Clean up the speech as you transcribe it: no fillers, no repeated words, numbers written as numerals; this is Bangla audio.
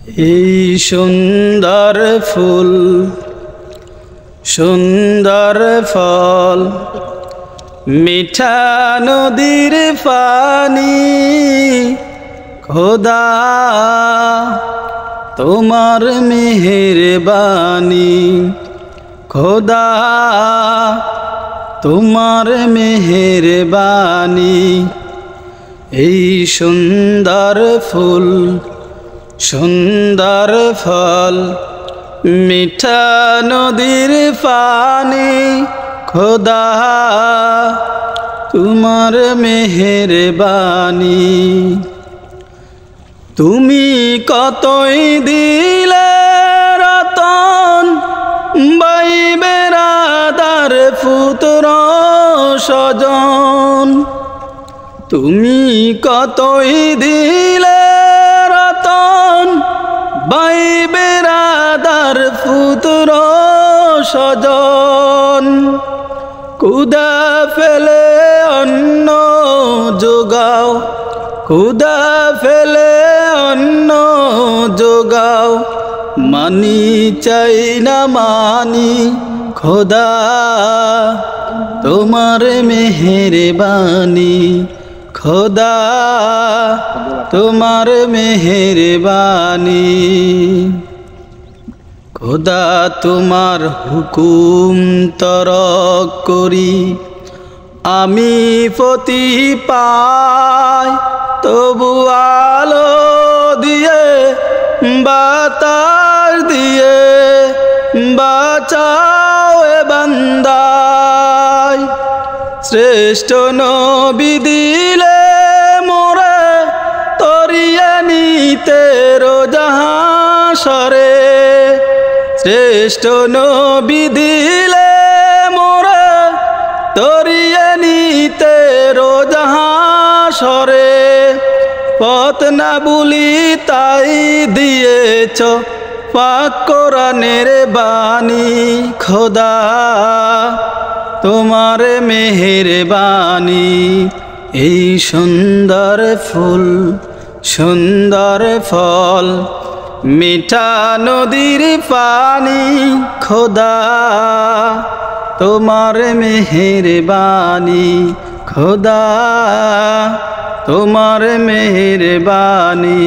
এই সুন্দর ফুল সুন্দর ফল মিঠা নদীর পানি খোদা তোমার মেহেরবানি খোদা তোমার মেহেরবানি এই সুন্দর ফুল সুন্দর ফল মিঠা নদীর পানি খোদা তোমার মেহেরবানি তুমি কতই দিলে রতন ভাই বেরাদার পুত্র স্বজন তুমি কতই দিলে রতন ভাই বেরাদার পুত্র স্বজন ক্ষুধা ফেলে অন্ন যোগাও ক্ষুধা ফেলে অন্ন যোগাও মানি চাই না মানি খোদা তোমার মেহেরবানি খোদা তোমার মেহেরবানি খোদা তোমার হুকুম তরক করি আমি পতি পাই তবু আলো দিয়ে বাতাস দিয়ে বাঁচাও এ বান্দায় শ্রেষ্ঠ নবী দিলে মোরে তরিয়ে নিতে রোজাহাসরে শ্রেষ্ঠ নবী দিলে মোরে তরিয়ে নিতে রোজাহাসরে পথ না ভুলি তাই দিয়েছ পাক কোরআনের বাণী খোদা তোমার মেহেরবানি এই সুন্দর ফুল সুন্দর ফল মিঠা নদীর পানি খোদা তোমার মেহেরবানি খোদা তোমার মেহেরবানি।